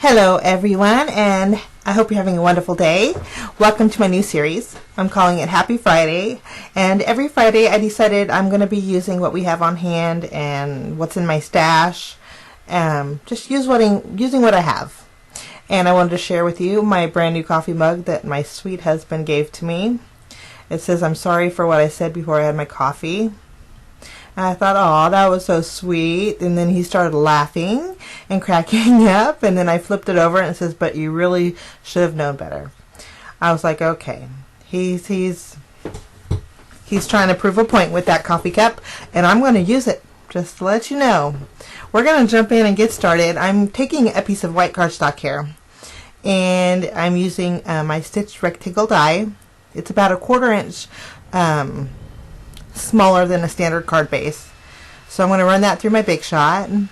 Hello everyone, and I hope you're having a wonderful day. Welcome to my new series. I'm calling it Happy Friday, and every Friday I decided I'm going to be using what we have on hand and what's in my stash. Just using what I have. And I wanted to share with you my brand new coffee mug that my sweet husband gave to me. It says, "I'm sorry for what I said before I had my coffee." And I thought, oh, that was so sweet. And then he started laughing and cracking up. And then I flipped it over and it says, "But you really should have known better." I was like, okay, he's trying to prove a point with that coffee cup, and I'm going to use it, just to let you know. We're going to jump in and get started. I'm taking a piece of white cardstock here, and I'm using my stitched rectangle die. It's about 1/4 inch smaller than a standard card base. So I'm going to run that through my Big Shot, and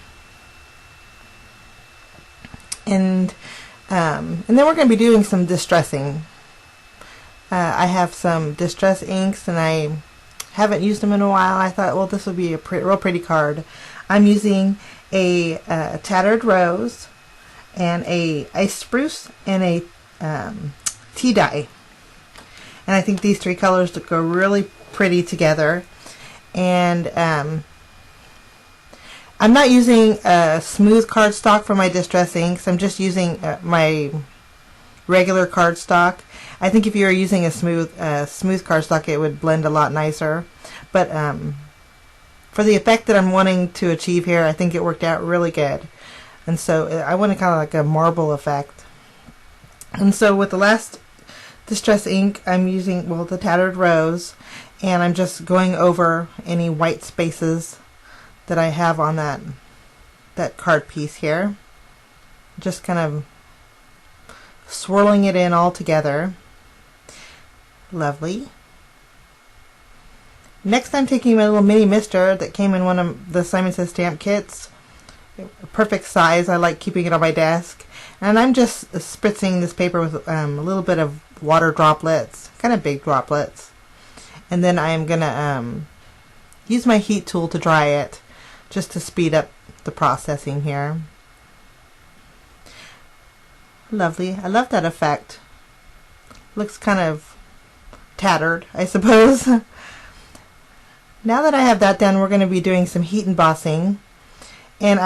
then we're going to be doing some distressing. I have some distress inks, and I haven't used them in a while. I thought, well, this would be a real pretty card. I'm using a tattered rose and a spruce and a tea dye, and I think these three colors go really pretty together. And I'm not using smooth cardstock for my distress inks. I'm just using my regular cardstock. I think if you were using a smooth cardstock, it would blend a lot nicer. But for the effect that I'm wanting to achieve here, I think it worked out really good. And so I want kind of like a marble effect. And so with the last distress ink, I'm using, well, the tattered rose, and I'm just going over any white spaces that I have on that card piece here. Just kind of swirling it in all together. Lovely. Next, I'm taking my little mini mister that came in one of the C&CT stamp kits. Perfect size. I like keeping it on my desk. And I'm just spritzing this paper with a little bit of water droplets, kind of big droplets. And then I'm going to use my heat tool to dry it, just to speed up the processing here. Lovely. I love that effect. Looks kind of tattered, I suppose. Now that I have that done, we're going to be doing some heat embossing. And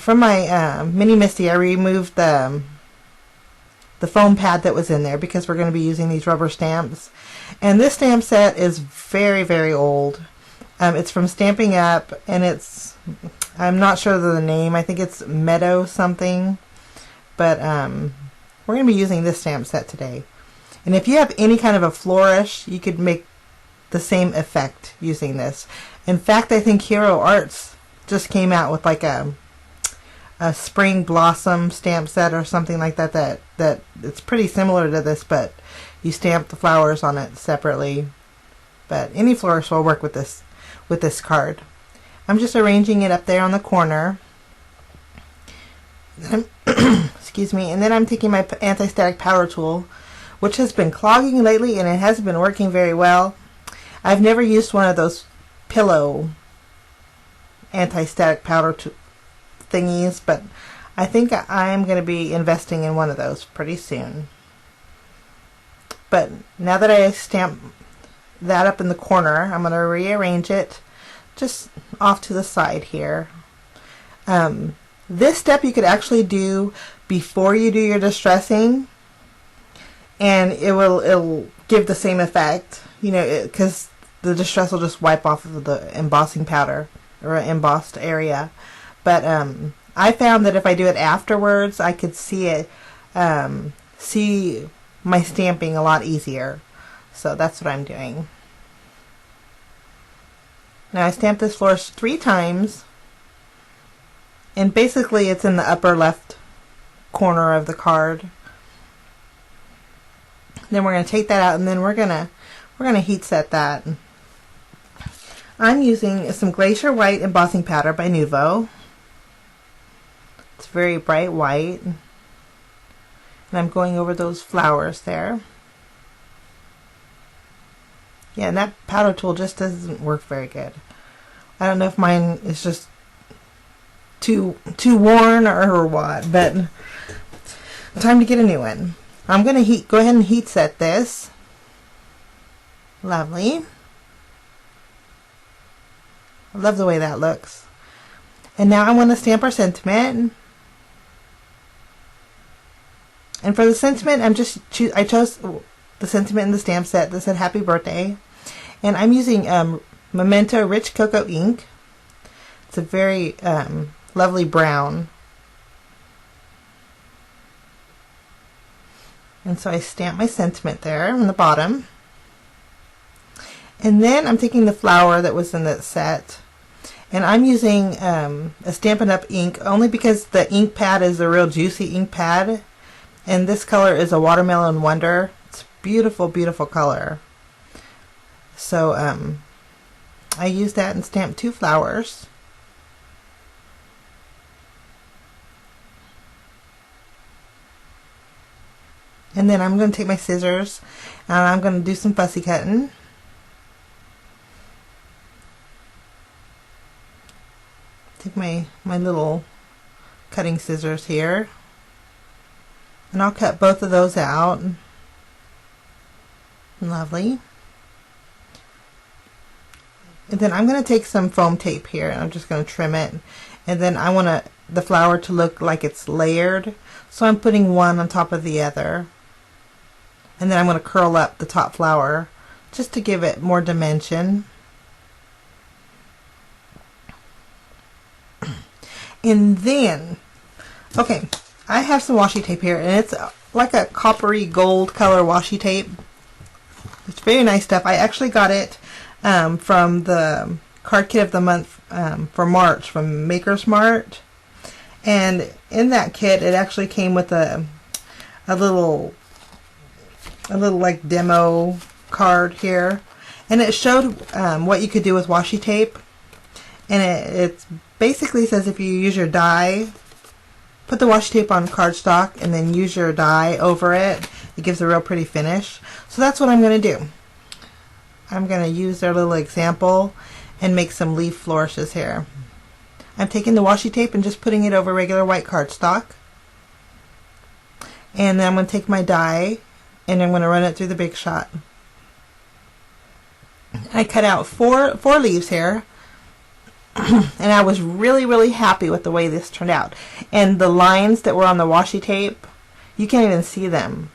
from my Mini Misty, I removed the foam pad that was in there because we're going to be using these rubber stamps. And this stamp set is very, very old. It's from Stamping Up, and I'm not sure of the name. I think it's Meadow something. But we're going to be using this stamp set today. And if you have any kind of a flourish, you could make the same effect using this. In fact, I think Hero Arts just came out with like a spring blossom stamp set or something like that it's pretty similar to this, but you stamp the flowers on it separately. But any flourish will work with this card. I'm just arranging it up there on the corner. Excuse me. And then I'm taking my anti-static powder tool, which has been clogging lately, and it hasn't been working very well. I've never used one of those pillow anti-static powder thingies, but I think I'm going to be investing in one of those pretty soon. But now that I stamp that up in the corner, I'm going to rearrange it just off to the side here. This step you could actually do before you do your distressing, and it'll give the same effect, because the distress will just wipe off of the embossing powder or embossed area. But I found that if I do it afterwards, I could see my stamping a lot easier. So that's what I'm doing. Now I stamped this flourish 3 times, and basically it's in the upper left corner of the card. Then we're going to take that out, and then we're going to heat set that. I'm using some Glacier White embossing powder by Nuvo. It's very bright white. And I'm going over those flowers there. Yeah, and that powder tool just doesn't work very good. I don't know if mine is just too worn or what, but Time to get a new one. I'm going to go ahead and heat set this. Lovely. I love the way that looks. And now I want to stamp our sentiment. And for the sentiment, I chose the sentiment in the stamp set that said happy birthday. And I'm using Memento Rich Cocoa ink. It's a very lovely brown. And so I stamp my sentiment there on the bottom. And then I'm taking the flower that was in that set. And I'm using a Stampin' Up! Ink only because the ink pad is a real juicy ink pad. And this color is a Watermelon Wonder. It's a beautiful, beautiful color. So I used that and stamped 2 flowers. And then I'm going to take my scissors and I'm going to do some fussy cutting. Take my little cutting scissors here. And I'll cut both of those out. Lovely. And then I'm going to take some foam tape here and I'm just going to trim it. And then I want the flower to look like it's layered. So I'm putting one on top of the other. And then I'm going to curl up the top flower just to give it more dimension. And then, okay, I have some washi tape here, and it's like a coppery gold color washi tape. It's very nice stuff. I actually got it from the card kit of the month for March from Maker's Mart. And in that kit, it actually came with a little like demo card here, and it showed what you could do with washi tape. And it basically says if you use your die, put the washi tape on cardstock and then use your die over it, it gives a real pretty finish. So that's what I'm going to do. I'm going to use their little example and make some leaf flourishes here. I'm taking the washi tape and just putting it over regular white cardstock, and then I'm going to take my die and I'm going to run it through the Big Shot. I cut out four leaves here. And I was really happy with the way this turned out. And the lines that were on the washi tape, you can't even see them.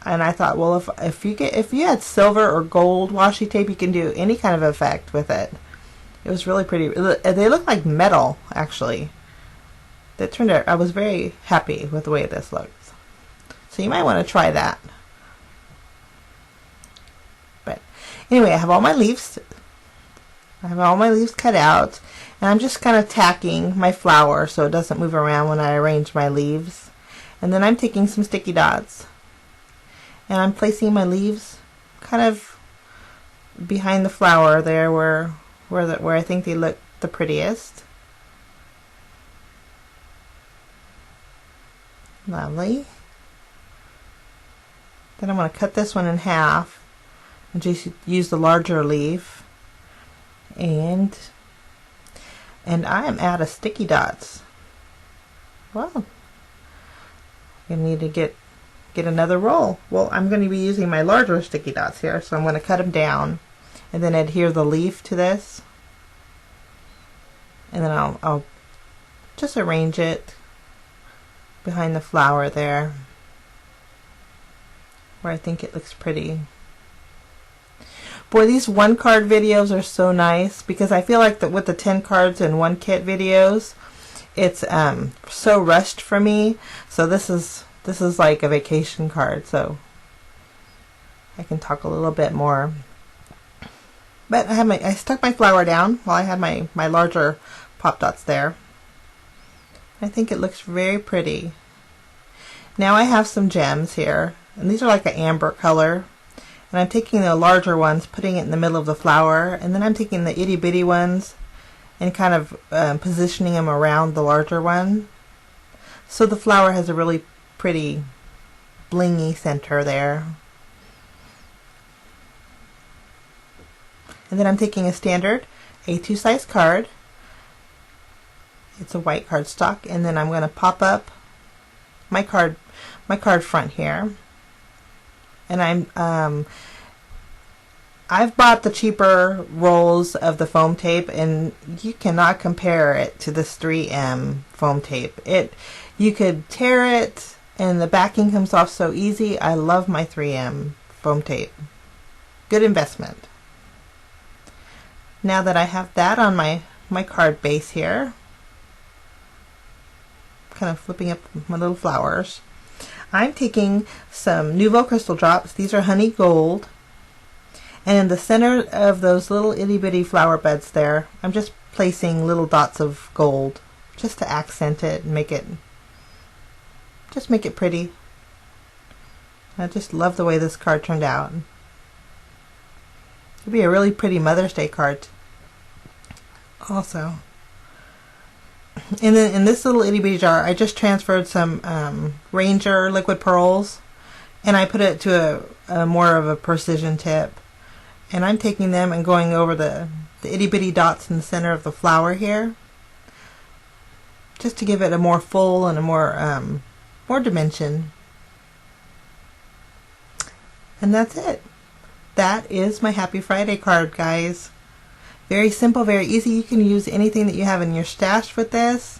And I thought, well, if you had silver or gold washi tape, you can do any kind of effect with it. It was really pretty. They look like metal, actually. That turned out. I was very happy with the way this looks. So you might want to try that. But anyway, I have all my leaves. Cut out. And I'm just kind of tacking my flower so it doesn't move around when I arrange my leaves. And then I'm taking some sticky dots. And I'm placing my leaves kind of behind the flower there where I think they look the prettiest. Lovely. Then I'm going to cut this one in half and just use the larger leaf. And I am out of sticky dots. Well, I need to get another roll. Well, I'm going to be using my larger sticky dots here, so I'm going to cut them down and then adhere the leaf to this. And then I'll just arrange it behind the flower there where I think it looks pretty. Boy, these 1-card videos are so nice because I feel like that with the 10 cards and 1 kit videos, it's so rushed for me. So this is like a vacation card, so I can talk a little bit more. But I stuck my flower down while I had my larger pop dots there. I think it looks very pretty. Now I have some gems here, and these are like an amber color. And I'm taking the larger ones, putting it in the middle of the flower, and then I'm taking the itty bitty ones and kind of positioning them around the larger one. So the flower has a really pretty blingy center there. And then I'm taking a standard A2 size card. It's a white cardstock, and then I'm going to pop up my card my card front here. And I've bought the cheaper rolls of the foam tape, and you cannot compare it to this 3M foam tape. You could tear it and the backing comes off so easy. I love my 3M foam tape. Good investment. Now that I have that on my card base here, kind of flipping up my little flowers, I'm taking some Nuvo crystal drops. These are honey gold. And in the center of those little itty bitty flower beds there, I'm just placing little dots of gold just to accent it and make it pretty. I just love the way this card turned out. It'd be a really pretty Mother's Day card also. And then in this little itty bitty jar, I just transferred some Ranger liquid pearls, and I put it to a more of a precision tip. And I'm taking them and going over the itty bitty dots in the center of the flower here, just to give it a more full and a more dimension. And that's it. That is my Happy Friday card, guys. Very simple, very easy. You can use anything that you have in your stash with this.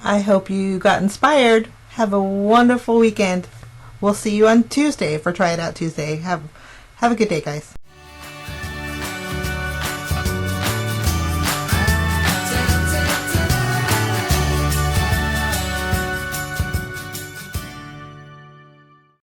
I hope you got inspired. Have a wonderful weekend. We'll see you on Tuesday for Try It Out Tuesday. Have a good day, guys.